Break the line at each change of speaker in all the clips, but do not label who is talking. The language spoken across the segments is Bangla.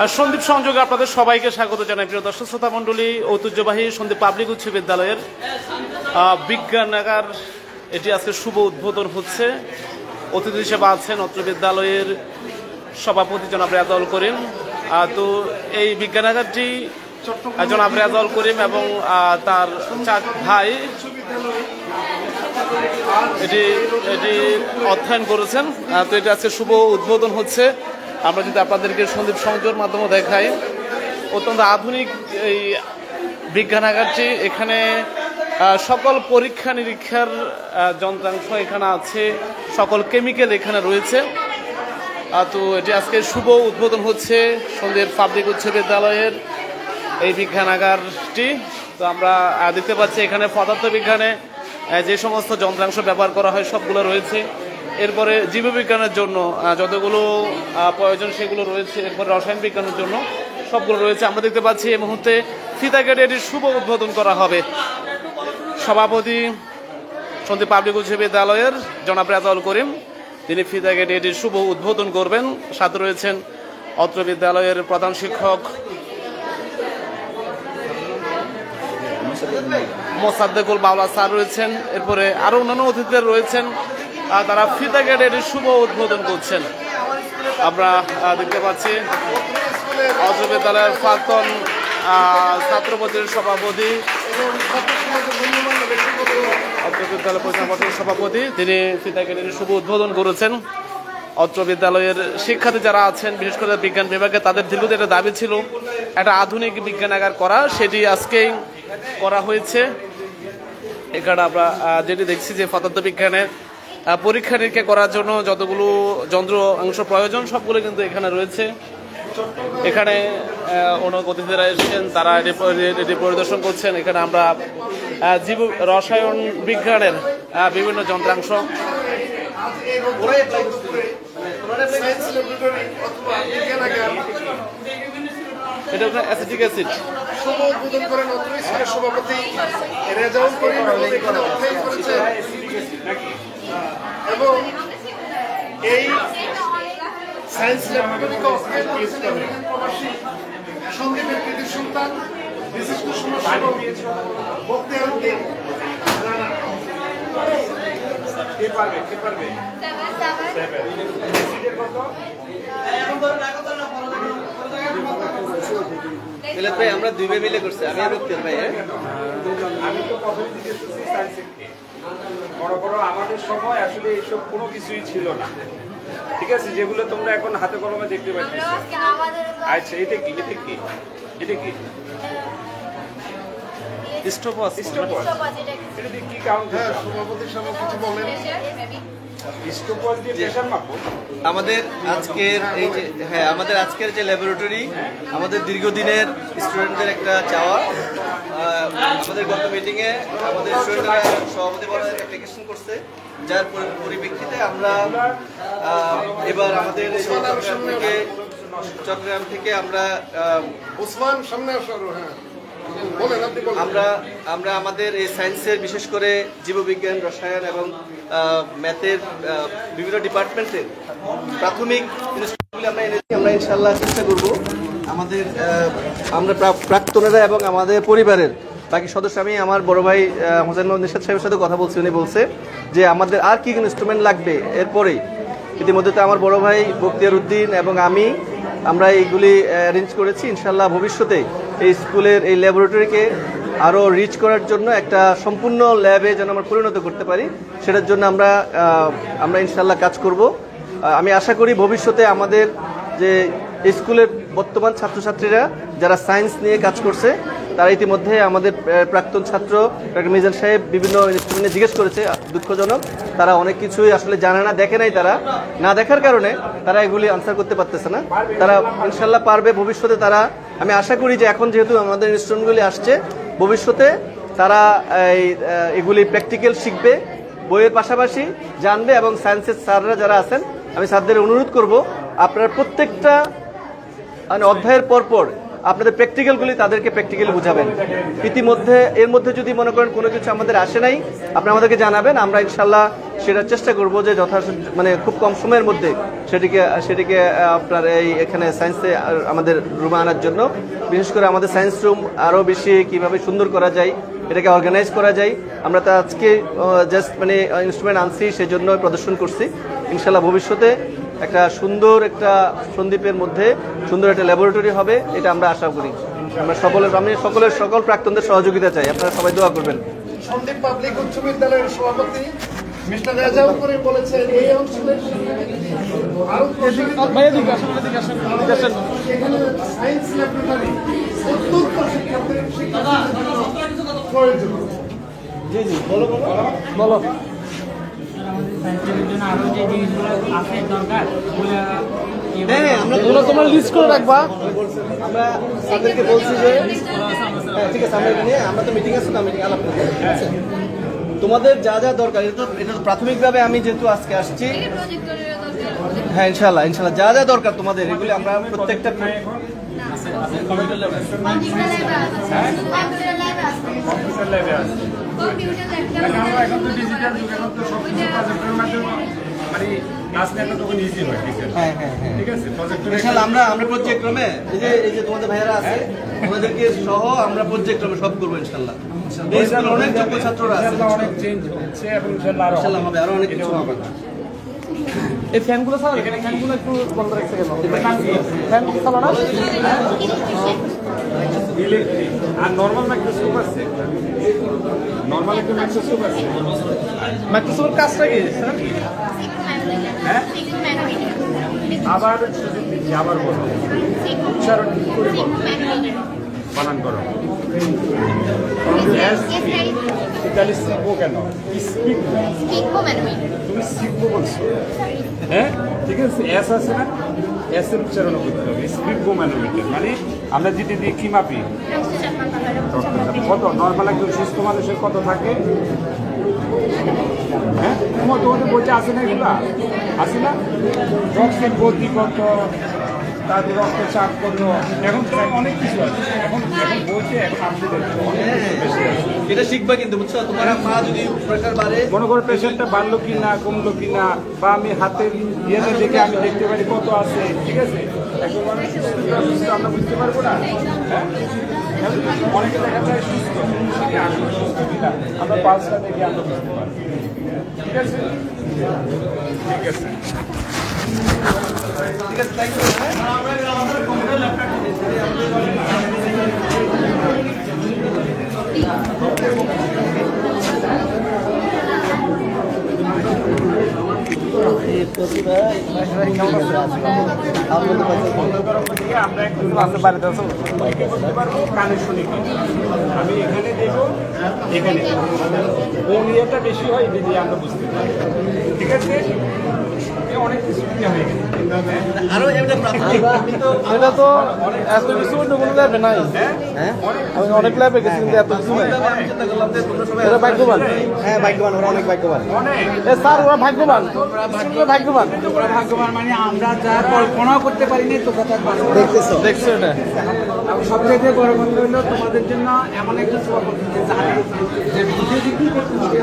সন্দীপ সংযোগে আপনাদের সবাইকে স্বাগত জানাই। প্রিয় দর্শক শ্রোতা মণ্ডলী, ঐতিহ্যবাহী সন্দীপ পাবলিক উচ্চ বিদ্যালয়ের বিজ্ঞানাগার এটি আজকে শুভ উদ্বোধন হচ্ছে। অতিথি হিসেবে আছেন অত্র বিদ্যালয়ের সভাপতি জনাব রেজাউল করিম। তো এই বিজ্ঞানাগারটি জনাব রেজাউল করিম এবং তার চার ভাই এটি অধ্যয়ন করেছেন। তো এটা আজকে শুভ উদ্বোধন হচ্ছে। আমরা যদি আপনাদেরকে সন্দীপ সংযোগের মাধ্যমে দেখাই, অত্যন্ত আধুনিক এই বিজ্ঞানাগারটি। এখানে সকল পরীক্ষা নিরীক্ষার যন্ত্রাংশ এখানে আছে, সকল কেমিক্যাল এখানে রয়েছে। তো এটি আজকে শুভ উদ্বোধন হচ্ছে সন্দীপ পাবলিক উচ্চ বিদ্যালয়ের এই বিজ্ঞানাগারটি। তো আমরা দেখতে পাচ্ছি এখানে পদার্থবিজ্ঞানে যে সমস্ত যন্ত্রাংশ ব্যবহার করা হয় সবগুলো রয়েছে। এরপরে জীববিজ্ঞানের জন্য যতগুলো প্রয়োজন সেগুলো রয়েছে। এরপরে রসায়ন বিজ্ঞানের জন্য সবগুলো রয়েছে। আমরা দেখতে পাচ্ছি এই মুহূর্তে ফিতা কেটে এটির শুভ উদ্বোধন করা হবে। সভাপতি সন্দীপ পাবলিক উচ্চ বিদ্যালয়ের জনাব রেজাউল করিম, তিনি ফিতা কেটে এটির শুভ উদ্বোধন করবেন। সাথে রয়েছেন অত্র বিদ্যালয়ের প্রধান শিক্ষক মোসাদ্দেকুল বাউলা স্যার রয়েছেন। এরপরে আরো অন্যান্য অতিথিদের রয়েছেন, তারা ফিতা কেটে এটির শুভ উদ্বোধন করছেন। আমরা দেখতে পাচ্ছি অত্র বিদ্যালয়ের প্রাক্তন ছাত্র পরিষদের সভাপতি, অত্র বিদ্যালয় পরিচালনা পর্ষদের সভাপতি, তিনি ফিতা কেটে এটির শুভ উদ্বোধন করেছেন। অত্র বিদ্যালয়ের শিক্ষার্থী যারা আছেন, বিশেষ করে বিজ্ঞান বিভাগে, তাদের দীর্ঘদিন একটা দাবি ছিল একটা আধুনিক বিজ্ঞানাগার করা, সেটি আজকেই করা হয়েছে। এখানে আমরা যেটি দেখছি যে পদার্থবিজ্ঞানের পরীক্ষা নিরীক্ষা করার জন্য যতগুলো যন্ত্র অংশ প্রয়োজন সবগুলো কিন্তু এখানে রয়েছে। এখানে অনেক অতিথিরা এসেছেন, তারা এটি পরিদর্শন করছেন। এখানে আমরা জীব রসায়ন বিজ্ঞানের বিভিন্ন যন্ত্রাংশ, এটা আপনার অ্যাসিটিক অ্যাসিড
শুভ উদ্বোধন করেন অত্র স্কুলের সভাপতি রেজাউল করিম এখানে অধ্যয়ন করেছেন। এবং এই সায়েন্স ল্যাবরেটরিকে অধ্যয়ন করেছেন আমেরিকান প্রবাসী সন্দীপের কৃতি সন্তান বিশিষ্ট সমাজসেবক বখতিয়ার উদ্দিন রানা। কে পারবে
ভাই আমরা দুই ভাই মিলে করছি, আমি আর বখতিয়ার ভাই।
আমি তো প্রথম দিকে সায়েন্সকে বড় বড় আমাদের সময় আসলে এইসব কোনো কিছুই ছিল না, ঠিক আছে, যেগুলো তোমরা এখন হাতে কলমে দেখতে পাচ্ছ। আচ্ছা, এটা কি
স্টোপাস,
এটা দিয়ে কি কাউন্ট?
সভাপতির সামনে কিছু বলেন।
স্টোপাস দিয়ে প্রেসার মাপো।
আমাদের আজকের যে ল্যাবরেটরি, আমাদের দীর্ঘদিনের স্টুডেন্টদের একটা চাওয়া। আমাদের গত মিটিংয়ে আমাদের স্টুডেন্টরা সভাপতি বলার অ্যাপ্লিকেশন করছে, যার পরিপ্রেক্ষিতে আমরা এবার আমাদের চট্টগ্রাম থেকে আমরা
ওসমান সামনে আসার, হ্যাঁ বলেন, আপনি বলেন।
আমরা আমাদের এই সায়েন্সের, বিশেষ করে জীববিজ্ঞান, রসায়ন এবং ম্যাথের বিভিন্ন ডিপার্টমেন্টের প্রাথমিক ইনস্টিটিউটগুলি আমরা এনেছি। আমরা ইনশাআল্লাহ চেষ্টা করব আমরা প্রাক্তনেরা এবং আমাদের পরিবারের বাকি সদস্য, আমি আমার বড় ভাই হোসেন মোহাম্মদ নিশাদ সাহেবের সাথে কথা বলছি। উনি বলছে যে আমাদের আর কি ইনস্ট্রুমেন্ট লাগবে এরপরেই। ইতিমধ্যে তো আমার বড় ভাই বখতিয়ার উদ্দিন এবং আমরা এইগুলি অ্যারেঞ্জ করেছি। ইনশাআল্লাহ ভবিষ্যতে এই স্কুলের এই ল্যাবরেটরিকে আরও রিচ করার জন্য একটা সম্পূর্ণ ল্যাবে যেন আমরা পরিণত করতে পারি, সেটার জন্য আমরা ইনশাআল্লাহ কাজ করব। আমি আশা করি ভবিষ্যতে আমাদের যে স্কুলের বর্তমান ছাত্রছাত্রীরা যারা সায়েন্স নিয়ে কাজ করছে, তারা ইতিমধ্যে আমাদের প্রাক্তন ছাত্র ডক্টর মিজান সাহেব বিভিন্ন ইনস্টিটিউটে জিজ্ঞেস করেছে। দুঃখজনক, তারা অনেক কিছুই আসলে জানে না, দেখে নাই। তারা না দেখার কারণে তারা এগুলি আনসার করতে পারতেছে না। তারা ইনশাল্লাহ পারবে ভবিষ্যতে। আমি আশা করি যে এখন যেহেতু আমাদের ইনস্টিটিউটগুলি আসছে, ভবিষ্যতে তারা এগুলি প্র্যাকটিক্যাল শিখবে, বইয়ের পাশাপাশি জানবে। এবং সায়েন্সের স্যাররা যারা আছেন, আমি স্যারদের অনুরোধ করব, আপনারা প্রত্যেকটা অধ্যায়ের পরপর আপনাদের প্র্যাকটিক্যালগুলি তাদেরকে প্র্যাকটিক্যালি বুঝাবেন। ইতিমধ্যে এর মধ্যে যদি মনে করেন কোনো কিছু আমাদের আসে নাই, আপনি আমাদেরকে জানাবেন, আমরা ইনশাল্লাহ সেটা চেষ্টা করব যে মানে খুব কম সময়ের মধ্যে সেটিকে আপনার এখানে সায়েন্সে আমাদের রুমে আনার জন্য, বিশেষ করে আমাদের সায়েন্স রুম আরও বেশি কিভাবে সুন্দর করা যায়, এটাকে অর্গানাইজ করা যায়। আমরা তো আজকে জাস্ট মানে ইনস্ট্রুমেন্ট আনছি, সেই জন্য প্রদর্শন করছি। ইনশাল্লাহ ভবিষ্যতে একটা সুন্দর একটা সন্দ্বীপের মধ্যে সুন্দর একটা ল্যাবরেটরি হবে, এটা আমরা আশা করি। আমি সকল প্রাক্তনদের সহযোগিতা চাই, আপনারা সবাই দোয়া করবেন।
সন্দ্বীপ পাবলিক উচ্চ বিদ্যালয়ের সভাপতি মিস্টার রেজাউল করিম বলেছেন এই অঞ্চলের আরো এখানে সায়েন্স ল্যাবরেটরি 70 শিক্ষার্থীর প্রয়োজন।
জি জি, বলো বলো।
আমরা তোমার লিস্ট করে রাখবা।
আমরা তাদেরকে বলছি যে ঠিক আছে, আমরা তো মিটিং আছে না, মিটিং আলাপ করবো, ঠিক আছে? তোমাদের যা যা দরকার, এটা তো প্রাথমিকভাবে আমি যেহেতু আজকে আসছি, হ্যাঁ ইনশাল্লাহ যা যা দরকার তোমাদের এগুলি আমরা প্রত্যেকটা
এখন তো ডিজিটাল যুগ, এখন তো সব কিছু প্রজেক্টের মাধ্যমে মানে ক্লাস নেওয়াটা তখন ইজি হয়।
হ্যাঁ,
ঠিক আছে, প্রজেক্টর
ইনশাল্লাহ আমরা পর্যায়ক্রমে এই যে তোমাদের ভাইয়েরা আছে ওনাদেরকে সহ আমরা পর্যায়ক্রমে সব করবো ইনশাল্লাহ। অনেক যোগ্য ছাত্ররা আছে,
অনেক চেঞ্জ হচ্ছে এবং ইনশাল্লাহ
হবে, আরো অনেক কিছু হবে।
এই ফ্যানগুলো স্যার, ফ্যানগুলো একটু বন্ধ রাখতে গেল, ফ্যানগুলো চালো না।
ইলেকট্রিক আর নর্মাল মাইক্রোস্কোপ আছে, নর্মাল একটা মাইক্রোস্কোপ আছে।
মাইক্রোস্কোপের কাজটা কি স্যার?
হ্যাঁ, আবার সুযোগ দিচ্ছি, আবার বলো, উচ্চারণ ঠিক করে বলো, বানান করো। ইতালি শিখবো কেন? তুমি শিখবো বলছো, হ্যাঁ ঠিক আছে। এস আছে না, এস এর উচ্চারণ করতে হবে। স্পিকবো ম্যানোমিটার মানে আমরা যেটা দিয়ে কি মাপি, কত নর্মাল একজন সুস্থ মানুষের কত থাকে, হ্যাঁ তোমাদের বইতে আছে না, এগুলা আছে না? রক্তের গতি কত, তাদের রক্তচাপ কত, এখন তো অনেক কিছু আছে। এখন বইতে এখন আপডেট বেশি আছে,
এটা শিখবা কিন্তু, বুঝছো? তোমার মা যদি প্রেশার বাড়ে,
মনে করো পেশেন্টটা বাড়লো কিনা কমলো কিনা, বা আমি হাতের ইয়েটা দেখে আমি দেখতে পারি কত আছে, ঠিক আছে? একজন মানুষ সুস্থ আমরা বুঝতে পারবো না, হ্যাঁ? অনেকে দেখা যায় সুস্থ, আসলে সুস্থ কিনা আমরা পালসটা দেখে আমরা বুঝতে পারি, ঠিক আছে? ঠিক আছে,
ঠিক আছে, থ্যাংক ইউ।
আমরা একটু বাড়িতে আসো, বলতে পারবো কানে শুনি কি, আমি এখানে দেখবো, এখানে কোন ইয়েটা বেশি হয় এটা দিয়ে আমরা বুঝতে পারি, ঠিক আছে? অনেক কিছু হয়ে গেছে,
আরো
এটা তো এত কিছু অন্য কোনো ল্যাবে নাই।
হ্যাঁ,
আমি অনেক ল্যাবে গেছি কিন্তু এত কিছু নাই। এরা ভাগ্যবান,
হ্যাঁ ভাগ্যবান, ওরা অনেক ভাগ্যবান।
এ স্যার ওরা ভাগ্যবান, ভাগ্যবান
ভাগ্যবান মানে আমরা যা কল্পনাও করতে পারিনি তো কথা
দেখতেছো,
দেখছো এটা।
সবচেয়ে বড় কথা হলো তোমাদের জন্য এমন একটা সেবা করতে জানে যে বুঝে যে কি করতে হবে।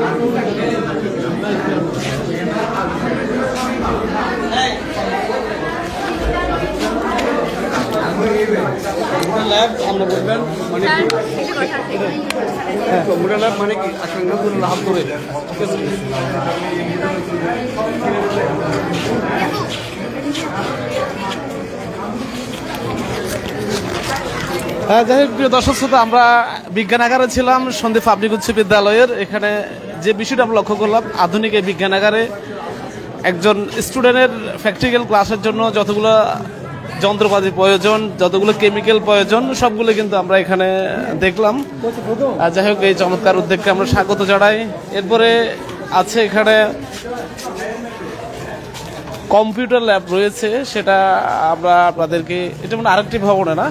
ল্যাব আমরা বলবেন মানে মোটা ল্যাব মানে কি আসলে লাভ করে, ঠিক আছে? হ্যাঁ, যাই হোক প্রিয় দর্শক শ্রোতা, আমরা বিজ্ঞানাগারে ছিলাম সন্দ্বীপ পাবলিক উচ্চ বিদ্যালয়ের। এখানে যে বিষয়টা আমরা লক্ষ্য করলাম, আধুনিক এই বিজ্ঞানাগারে একজন স্টুডেন্টের প্র্যাকটিক্যাল ক্লাসের জন্য যতগুলো যন্ত্রপাতি প্রয়োজন, যতগুলো কেমিক্যাল প্রয়োজন, সবগুলো কিন্তু আমরা এখানে দেখলাম। আর যাই হোক, এই চমৎকার উদ্যোগকে আমরা স্বাগত জানাই। এরপরে আছে এখানে কম্পিউটার ল্যাব রয়েছে, সেটা আমরা আপনাদেরকে, এটা মানে আরেকটি ভবনে না,